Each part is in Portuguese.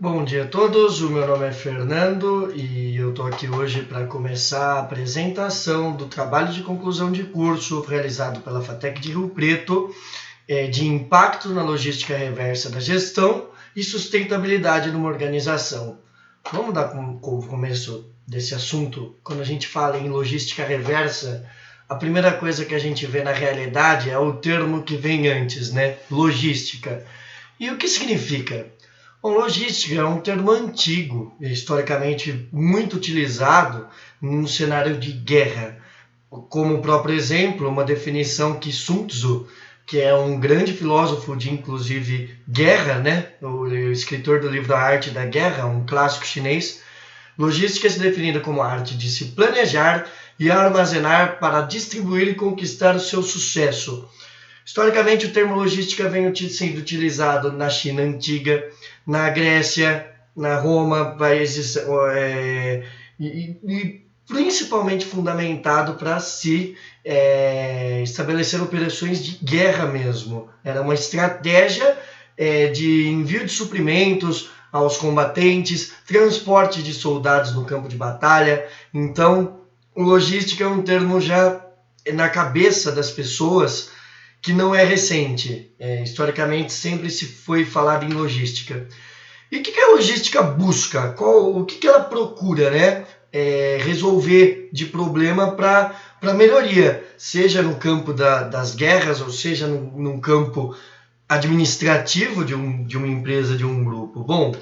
Bom dia a todos, o meu nome é Fernando e eu estou aqui hoje para começar a apresentação do trabalho de conclusão de curso realizado pela FATEC de Rio Preto, de impacto na logística reversa da gestão e sustentabilidade numa organização. Vamos dar como começo desse assunto, quando a gente fala em logística reversa, a primeira coisa que a gente vê na realidade é o termo que vem antes, né? Logística. E o que significa? Bom, logística é um termo antigo, historicamente muito utilizado no cenário de guerra. Como próprio exemplo, uma definição que Sun Tzu, que é um grande filósofo de, inclusive, guerra, né? O escritor do livro A Arte da Guerra, um clássico chinês, logística é definida como a arte de se planejar e armazenar para distribuir e conquistar o seu sucesso. Historicamente, o termo logística vem sendo utilizado na China antiga, na Grécia, na Roma, países e principalmente fundamentado para se estabelecer operações de guerra mesmo. Era uma estratégia de envio de suprimentos aos combatentes, transporte de soldados no campo de batalha. Então, logística é um termo já na cabeça das pessoas que não é recente. Historicamente, sempre se foi falado em logística. E o que a logística busca? O que ela procura, né? Resolver de problema para melhoria, seja no campo das guerras, ou seja no campo administrativo de uma empresa, de um grupo. Bom,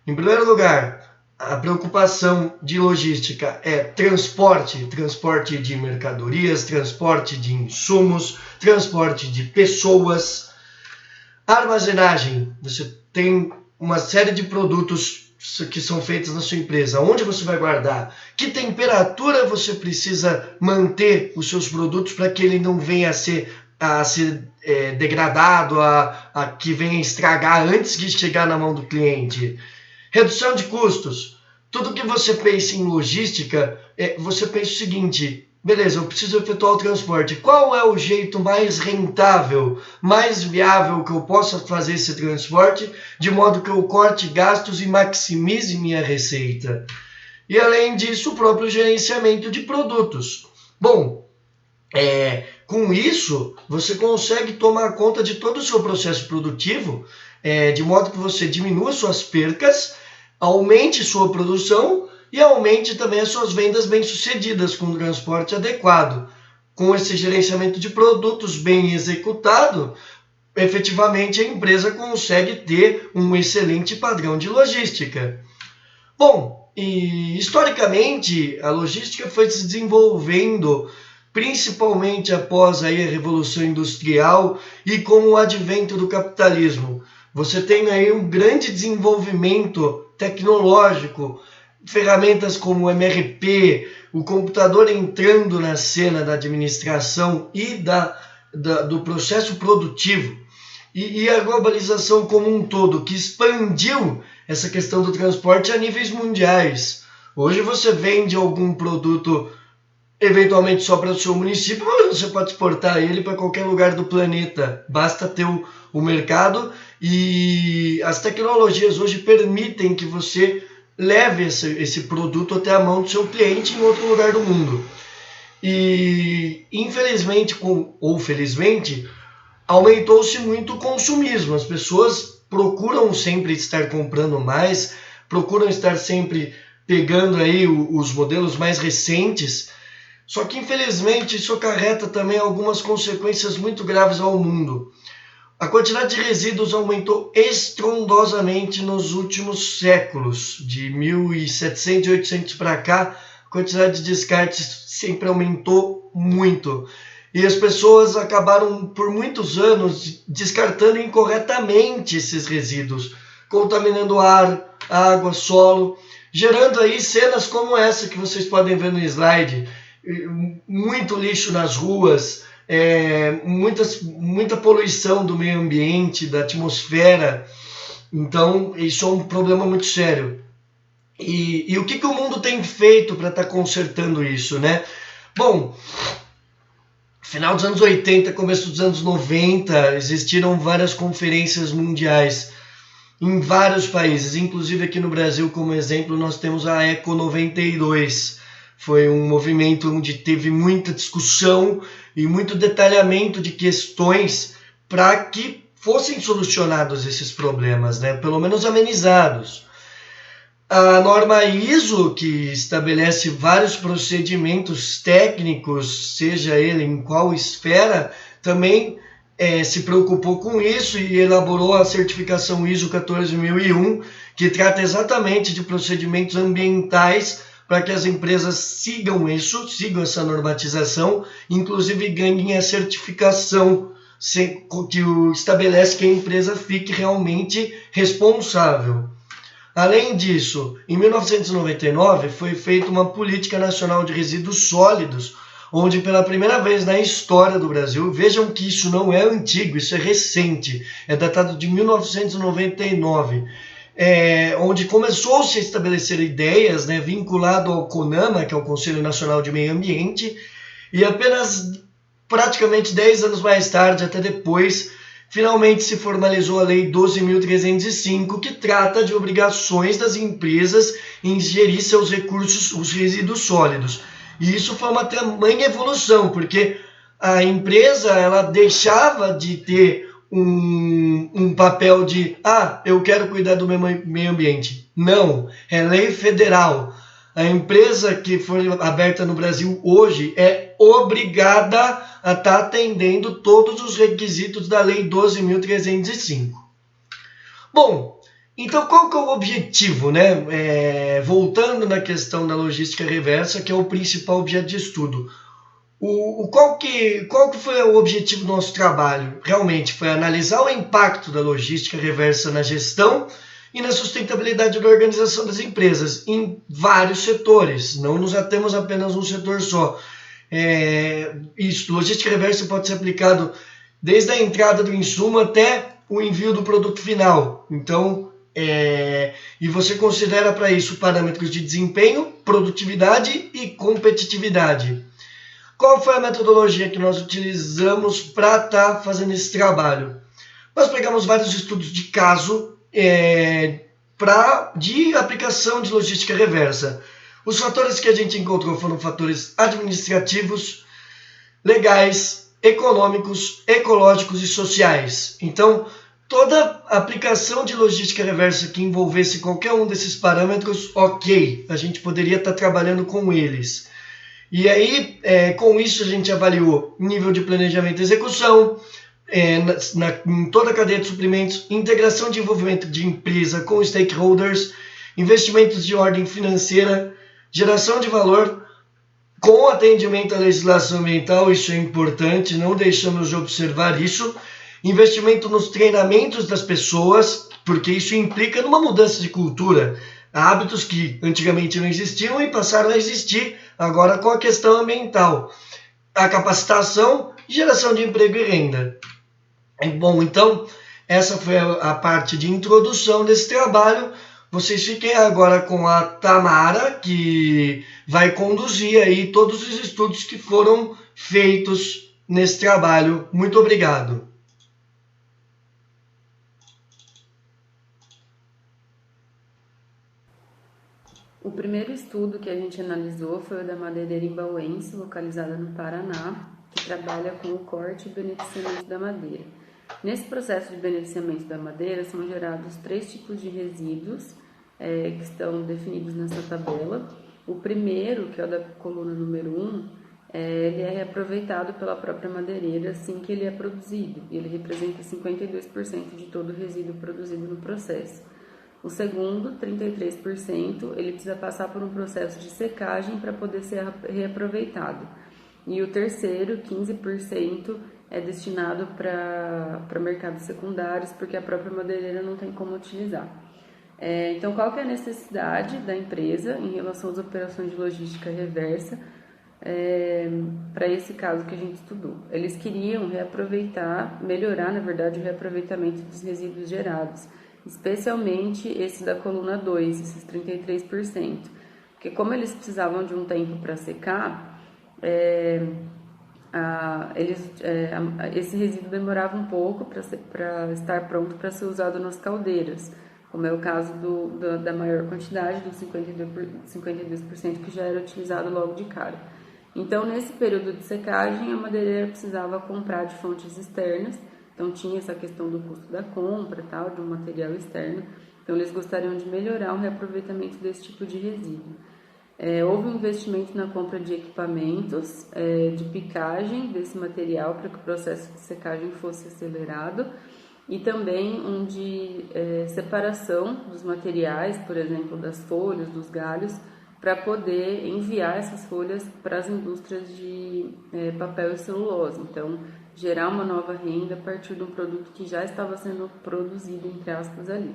em primeiro lugar, a preocupação de logística é transporte de mercadorias, transporte de insumos, transporte de pessoas, armazenagem. Você tem uma série de produtos que são feitos na sua empresa. Onde você vai guardar? Que temperatura você precisa manter os seus produtos para que ele não venha a ser degradado, que venha estragar antes de chegar na mão do cliente? Redução de custos. Tudo que você pensa em logística, você pensa o seguinte: beleza, eu preciso efetuar o transporte. Qual é o jeito mais rentável, mais viável que eu possa fazer esse transporte, de modo que eu corte gastos e maximize minha receita? E além disso, o próprio gerenciamento de produtos. Bom, com isso, você consegue tomar conta de todo o seu processo produtivo, de modo que você diminua suas percas, aumente sua produção e aumente também as suas vendas bem-sucedidas com o transporte adequado. Com esse gerenciamento de produtos bem executado, efetivamente a empresa consegue ter um excelente padrão de logística. Bom, e historicamente a logística foi se desenvolvendo principalmente após aí a Revolução Industrial e com o advento do capitalismo. Você tem aí um grande desenvolvimento tecnológico, ferramentas como o MRP, o computador entrando na cena da administração e do processo produtivo, e a globalização como um todo, que expandiu essa questão do transporte a níveis mundiais. Hoje você vende algum produto eventualmente só para o seu município, mas você pode exportar ele para qualquer lugar do planeta. Basta ter o mercado, e as tecnologias hoje permitem que você leve esse produto até a mão do seu cliente em outro lugar do mundo. E infelizmente ou felizmente, aumentou-se muito o consumismo. As pessoas procuram sempre estar comprando mais, procuram estar sempre pegando aí os modelos mais recentes. Só que, infelizmente, isso acarreta também algumas consequências muito graves ao mundo. A quantidade de resíduos aumentou estrondosamente nos últimos séculos. De 1700 e 800 para cá, a quantidade de descartes sempre aumentou muito. E as pessoas acabaram, por muitos anos, descartando incorretamente esses resíduos, contaminando ar, água, solo, gerando aí cenas como essa que vocês podem ver no slide. Muito lixo nas ruas, muita poluição do meio ambiente, da atmosfera. Então, isso é um problema muito sério. E o que o mundo tem feito para estar consertando isso, né? Bom, final dos anos 80, começo dos anos 90, existiram várias conferências mundiais em vários países, inclusive aqui no Brasil, como exemplo, nós temos a Eco 92. Foi um movimento onde teve muita discussão e muito detalhamento de questões para que fossem solucionados esses problemas, né? Pelo menos amenizados. A norma ISO, que estabelece vários procedimentos técnicos, seja ele em qual esfera, também se preocupou com isso e elaborou a certificação ISO 14001, que trata exatamente de procedimentos ambientais para que as empresas sigam isso, sigam essa normatização, inclusive ganhem a certificação que estabelece que a empresa fique realmente responsável. Além disso, em 1999 foi feita uma política nacional de resíduos sólidos, onde pela primeira vez na história do Brasil, vejam que isso não é antigo, isso é recente, é datado de 1999, onde começou-se a estabelecer ideias, né, vinculado ao CONAMA, que é o Conselho Nacional de Meio Ambiente, e apenas praticamente 10 anos mais tarde, até depois, finalmente se formalizou a Lei 12.305, que trata de obrigações das empresas em gerir seus recursos, os resíduos sólidos. E isso foi uma tamanha evolução, porque a empresa ela deixava de ter um papel de eu quero cuidar do meu meio ambiente. Não, é lei federal. A empresa que for aberta no Brasil hoje é obrigada a estar atendendo todos os requisitos da Lei 12.305. Bom, então qual que é o objetivo, né? Voltando na questão da logística reversa, que é o principal objeto de estudo. Qual que foi o objetivo do nosso trabalho? Realmente foi analisar o impacto da logística reversa na gestão e na sustentabilidade da organização das empresas em vários setores, não nos atemos apenas a um setor só. Logística reversa pode ser aplicado desde a entrada do insumo até o envio do produto final. Então, e você considera para isso parâmetros de desempenho, produtividade e competitividade. Qual foi a metodologia que nós utilizamos para estar fazendo esse trabalho? Nós pegamos vários estudos de caso de aplicação de logística reversa. Os fatores que a gente encontrou foram fatores administrativos, legais, econômicos, ecológicos e sociais. Então, toda aplicação de logística reversa que envolvesse qualquer um desses parâmetros, ok, a gente poderia estar trabalhando com eles. E aí, com isso, a gente avaliou nível de planejamento e execução, em toda a cadeia de suprimentos, integração de envolvimento de empresa com stakeholders, investimentos de ordem financeira, geração de valor, com atendimento à legislação ambiental, isso é importante, não deixamos de observar isso, investimento nos treinamentos das pessoas, porque isso implica numa mudança de cultura, hábitos que antigamente não existiam e passaram a existir agora com a questão ambiental, a capacitação e geração de emprego e renda. Bom, então, essa foi a parte de introdução desse trabalho. Vocês fiquem agora com a Tamara, que vai conduzir aí todos os estudos que foram feitos nesse trabalho. Muito obrigado. O primeiro estudo que a gente analisou foi o da madeireira Imbauense, localizada no Paraná, que trabalha com o corte e beneficiamento da madeira. Nesse processo de beneficiamento da madeira, são gerados 3 tipos de resíduos que estão definidos nessa tabela. O primeiro, que é o da coluna número 1, ele é reaproveitado pela própria madeireira assim que ele é produzido, e ele representa 52% de todo o resíduo produzido no processo. O segundo, 33%, ele precisa passar por um processo de secagem para poder ser reaproveitado. E o terceiro, 15%, é destinado para mercados secundários, porque a própria madeireira não tem como utilizar. Então, qual que é a necessidade da empresa em relação às operações de logística reversa para esse caso que a gente estudou? Eles queriam reaproveitar, melhorar, na verdade, o reaproveitamento dos resíduos gerados, especialmente esse da coluna 2, esses 33%. Porque como eles precisavam de um tempo para secar, esse resíduo demorava um pouco para estar pronto para ser usado nas caldeiras. como é o caso da maior quantidade, dos 52% que já era utilizado logo de cara. Então, nesse período de secagem, a madeireira precisava comprar de fontes externas, então tinha essa questão do custo da compra, tal, de um material externo. Então, eles gostariam de melhorar o reaproveitamento desse tipo de resíduo. Houve um investimento na compra de equipamentos de picagem desse material para que o processo de secagem fosse acelerado e também um de separação dos materiais, por exemplo, das folhas, dos galhos, para poder enviar essas folhas para as indústrias de papel e celulose. Então, gerar uma nova renda a partir de um produto que já estava sendo produzido, entre aspas, ali.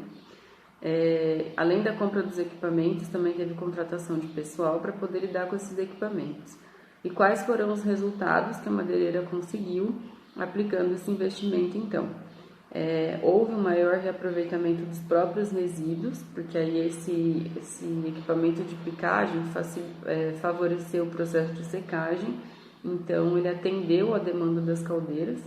Além da compra dos equipamentos, também teve contratação de pessoal para poder lidar com esses equipamentos. E quais foram os resultados que a madeireira conseguiu aplicando esse investimento, então? Houve um maior reaproveitamento dos próprios resíduos, porque aí esse equipamento de picagem favoreceu o processo de secagem, então ele atendeu a demanda das caldeiras.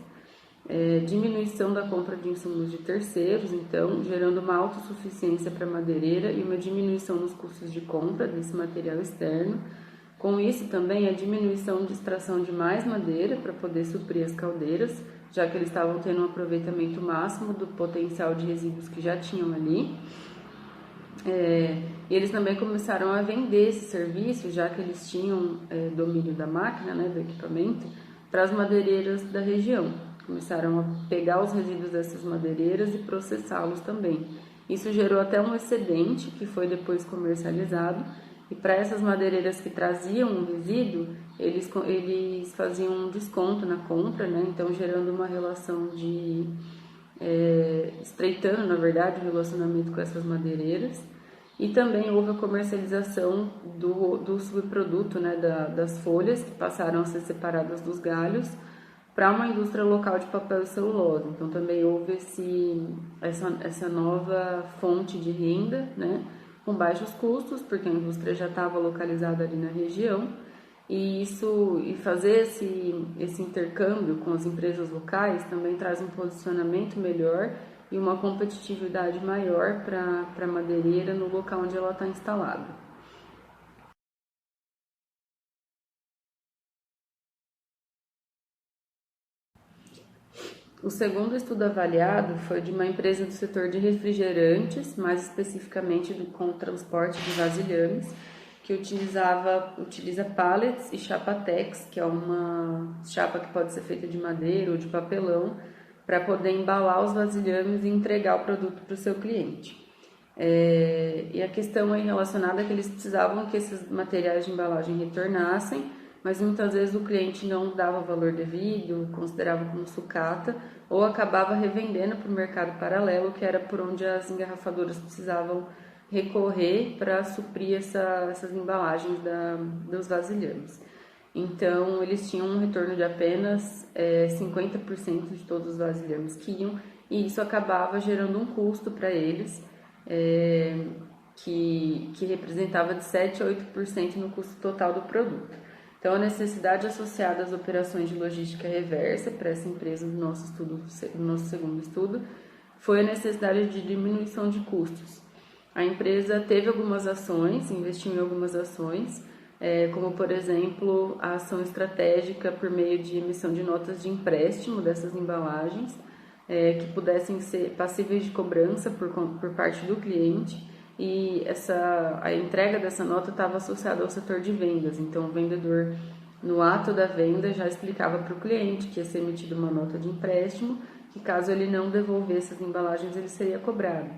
Diminuição da compra de insumos de terceiros, então gerando uma autossuficiência para a madeireira e uma diminuição nos custos de compra desse material externo. Com isso também a diminuição de extração de mais madeira para poder suprir as caldeiras, já que eles estavam tendo um aproveitamento máximo do potencial de resíduos que já tinham ali. E eles também começaram a vender esse serviço, já que eles tinham domínio da máquina, né, do equipamento, para as madeireiras da região. Começaram a pegar os resíduos dessas madeireiras e processá-los também. Isso gerou até um excedente que foi depois comercializado. E para essas madeireiras que traziam um resíduo, eles faziam um desconto na compra, né? Então gerando uma relação de estreitando, na verdade, o relacionamento com essas madeireiras. E também houve a comercialização do subproduto, né, das folhas, que passaram a ser separadas dos galhos, para uma indústria local de papel e celulose. Então também houve essa nova fonte de renda, né, com baixos custos, porque a indústria já estava localizada ali na região, e fazer esse intercâmbio com as empresas locais também traz um posicionamento melhor e uma competitividade maior para a madeireira no local onde ela está instalada. O segundo estudo avaliado foi de uma empresa do setor de refrigerantes, mais especificamente com o transporte de vasilhames, que utiliza pallets e chapa-tex, que é uma chapa que pode ser feita de madeira ou de papelão, para poder embalar os vasilhames e entregar o produto para o seu cliente. E a questão aí relacionada é que eles precisavam que esses materiais de embalagem retornassem, mas muitas vezes o cliente não dava o valor devido, considerava como sucata, ou acabava revendendo para o mercado paralelo, que era por onde as engarrafadoras precisavam recorrer para suprir essas embalagens dos vasilhames. Então, eles tinham um retorno de apenas 50% de todos os vasilhames que iam, e isso acabava gerando um custo para eles, que representava de 7 a 8% no custo total do produto. Então, a necessidade associada às operações de logística reversa para essa empresa no nosso segundo estudo foi a necessidade de diminuição de custos. A empresa teve algumas ações, investiu em algumas ações, como, por exemplo, a ação estratégica por meio de emissão de notas de empréstimo dessas embalagens, que pudessem ser passíveis de cobrança por parte do cliente, e a entrega dessa nota estava associada ao setor de vendas. Então, o vendedor, no ato da venda, já explicava para o cliente que ia ser emitida uma nota de empréstimo, que caso ele não devolvesse as embalagens, ele seria cobrado.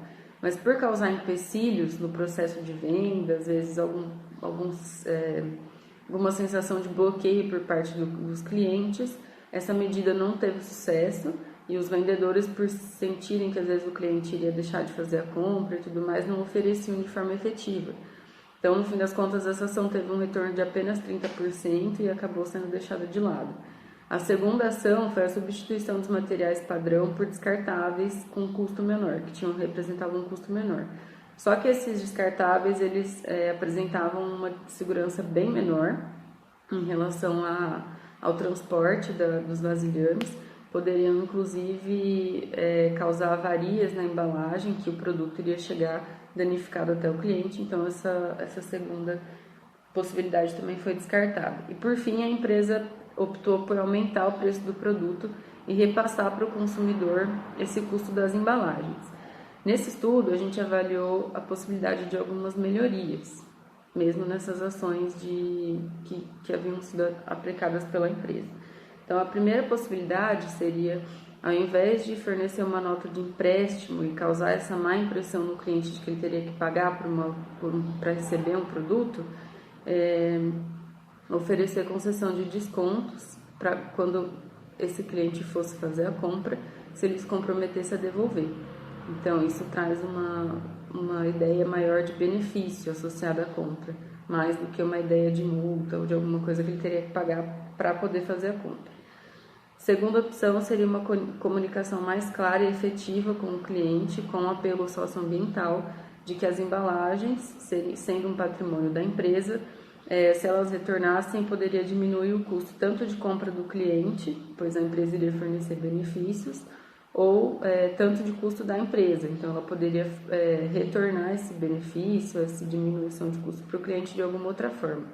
Mas por causar empecilhos no processo de venda, às vezes alguma sensação de bloqueio por parte dos clientes, essa medida não teve sucesso, e os vendedores, por sentirem que às vezes o cliente iria deixar de fazer a compra e tudo mais, não ofereciam de forma efetiva. Então, no fim das contas, essa ação teve um retorno de apenas 30% e acabou sendo deixada de lado. A segunda ação foi a substituição dos materiais padrão por descartáveis com custo menor, que representavam um custo menor. Só que esses descartáveis, eles apresentavam uma segurança bem menor em relação ao transporte dos vasilhames, poderiam inclusive causar avarias na embalagem, que o produto iria chegar danificado até o cliente. Então essa segunda possibilidade também foi descartada. E por fim, a empresa optou por aumentar o preço do produto e repassar para o consumidor esse custo das embalagens. Nesse estudo, a gente avaliou a possibilidade de algumas melhorias, mesmo nessas ações que haviam sido aplicadas pela empresa. Então, a primeira possibilidade seria, ao invés de fornecer uma nota de empréstimo e causar essa má impressão no cliente de que ele teria que pagar para receber um produto, oferecer concessão de descontos para quando esse cliente fosse fazer a compra, se ele se comprometesse a devolver. Então, isso traz uma ideia maior de benefício associada à compra, mais do que uma ideia de multa ou de alguma coisa que ele teria que pagar para poder fazer a compra. Segunda opção seria uma comunicação mais clara e efetiva com o cliente, com um apelo socioambiental de que as embalagens, sendo um patrimônio da empresa, se elas retornassem, poderia diminuir o custo tanto de compra do cliente, pois a empresa iria fornecer benefícios, ou tanto de custo da empresa. Então, ela poderia retornar esse benefício, essa diminuição de custo para o cliente de alguma outra forma.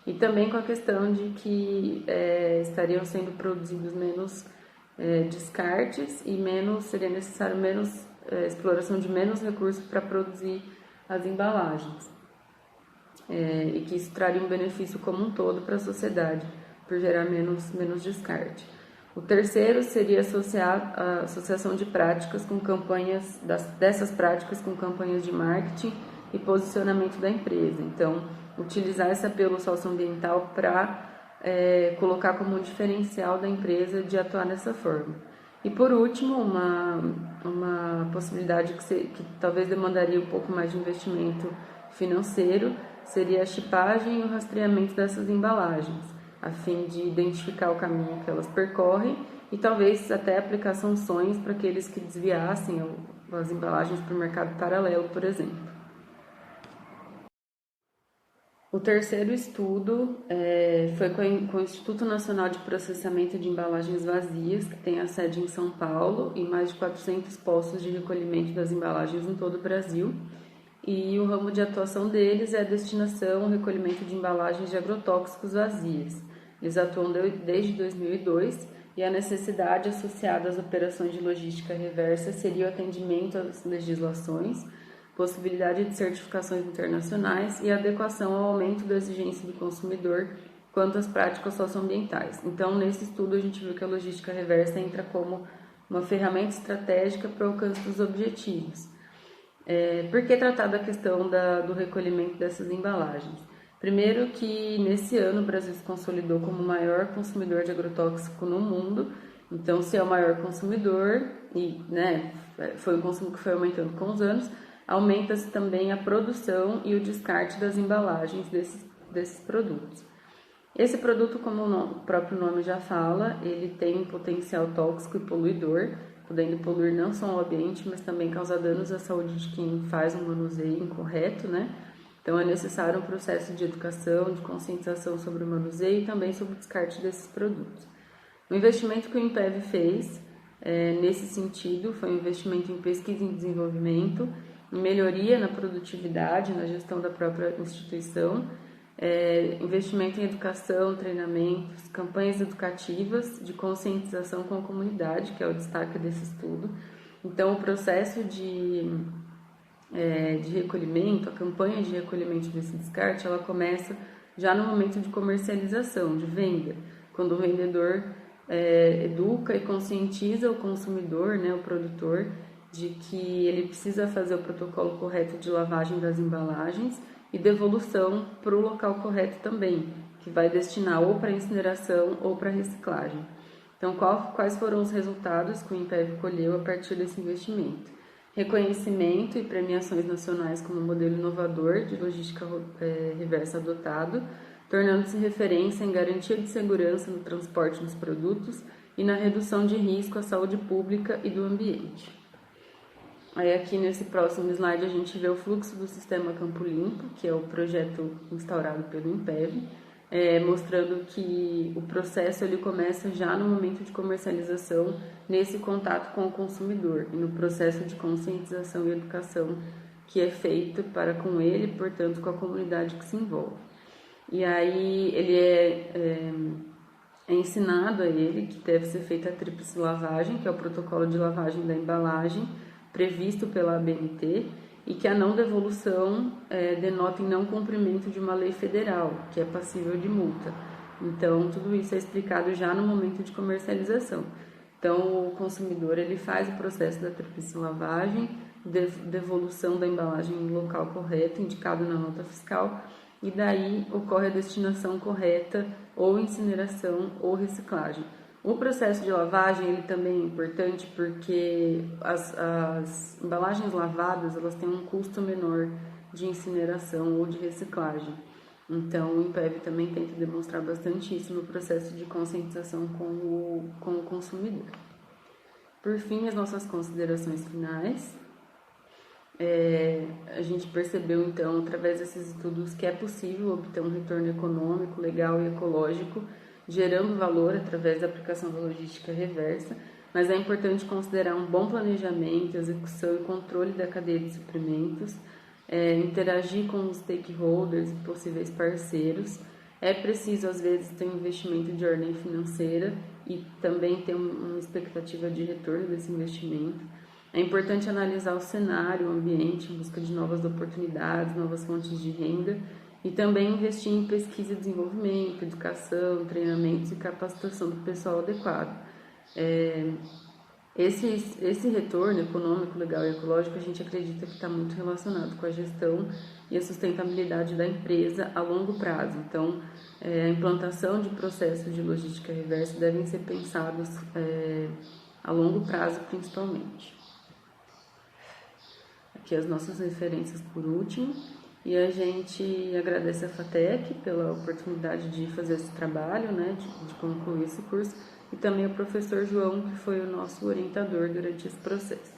E também com a questão de que estariam sendo produzidos menos descartes e seria necessário menos exploração de menos recursos para produzir as embalagens. E que isso traria um benefício como um todo para a sociedade, por gerar menos descarte. O terceiro seria associar a associação de práticas com campanhas, dessas práticas com campanhas de marketing e posicionamento da empresa. Então, utilizar esse apelo socioambiental para colocar como um diferencial da empresa de atuar dessa forma. E por último, uma possibilidade que talvez demandaria um pouco mais de investimento financeiro seria a chipagem e o rastreamento dessas embalagens, a fim de identificar o caminho que elas percorrem e talvez até aplicar sanções para aqueles que desviassem as embalagens para o mercado paralelo, por exemplo. O terceiro estudo foi com o Instituto Nacional de Processamento de Embalagens Vazias, que tem a sede em São Paulo e mais de 400 postos de recolhimento das embalagens em todo o Brasil. E o ramo de atuação deles é a destinação e recolhimento de embalagens de agrotóxicos vazias. Eles atuam desde 2002 e a necessidade associada às operações de logística reversa seria o atendimento às legislações, possibilidade de certificações internacionais e adequação ao aumento da exigência do consumidor quanto às práticas socioambientais. Então, nesse estudo, a gente viu que a logística reversa entra como uma ferramenta estratégica para o alcance dos objetivos. Por que tratar da questão do recolhimento dessas embalagens? Primeiro que nesse ano o Brasil se consolidou como o maior consumidor de agrotóxico no mundo. Então, se é o maior consumidor, e foi um consumo que foi aumentando com os anos, aumenta-se também a produção e o descarte das embalagens desses produtos. Esse produto, como o próprio nome já fala, ele tem um potencial tóxico e poluidor, podendo poluir não só o ambiente, mas também causar danos à saúde de quem faz um manuseio incorreto, né? Então é necessário um processo de educação, de conscientização sobre o manuseio e também sobre o descarte desses produtos. O investimento que o INPEV fez nesse sentido foi um investimento em pesquisa e desenvolvimento, em melhoria na produtividade, na gestão da própria instituição, investimento em educação, treinamentos, campanhas educativas de conscientização com a comunidade, que é o destaque desse estudo. Então, o processo de recolhimento, a campanha de recolhimento desse descarte, ela começa já no momento de comercialização, de venda, quando o vendedor educa e conscientiza o consumidor, né, o produtor, de que ele precisa fazer o protocolo correto de lavagem das embalagens e devolução para o local correto também, que vai destinar ou para incineração ou para reciclagem. Então, quais foram os resultados que o INPEV colheu a partir desse investimento? Reconhecimento e premiações nacionais como modelo inovador de logística reversa adotado, tornando-se referência em garantia de segurança no transporte dos produtos e na redução de risco à saúde pública e do ambiente. Aí aqui nesse próximo slide a gente vê o fluxo do sistema Campo Limpo, que é o projeto instaurado pelo INPEV. mostrando que o processo ele começa já no momento de comercialização, nesse contato com o consumidor e no processo de conscientização e educação que é feito para com ele, portanto, com a comunidade que se envolve. E aí ele é ensinado a ele que deve ser feita a tríplice lavagem, que é o protocolo de lavagem da embalagem previsto pela ABNT, e que a não devolução denota em não cumprimento de uma lei federal, que é passível de multa. Então, tudo isso é explicado já no momento de comercialização. Então, o consumidor ele faz o processo da tríplice lavagem, devolução da embalagem no local correto, indicado na nota fiscal, e daí ocorre a destinação correta, ou incineração ou reciclagem. O processo de lavagem ele também é importante porque as embalagens lavadas elas têm um custo menor de incineração ou de reciclagem. Então, o INPEV também tenta demonstrar bastante isso no processo de conscientização com o consumidor. Por fim, as nossas considerações finais. A gente percebeu, então, através desses estudos, que é possível obter um retorno econômico, legal e ecológico, gerando valor através da aplicação da logística reversa, mas é importante considerar um bom planejamento, execução e controle da cadeia de suprimentos, interagir com os stakeholders e possíveis parceiros. É preciso, às vezes, ter um investimento de ordem financeira e também ter uma expectativa de retorno desse investimento. É importante analisar o cenário, o ambiente, em busca de novas oportunidades, novas fontes de renda e também investir em pesquisa e desenvolvimento, educação, treinamentos e capacitação do pessoal adequado. Esse retorno econômico, legal e ecológico, a gente acredita que está muito relacionado com a gestão e a sustentabilidade da empresa a longo prazo. Então, a implantação de processos de logística reversa devem ser pensados a longo prazo, principalmente. Aqui as nossas referências por último, e a gente agradece a FATEC pela oportunidade de fazer esse trabalho, né, de concluir esse curso, e também ao professor João, que foi o nosso orientador durante esse processo.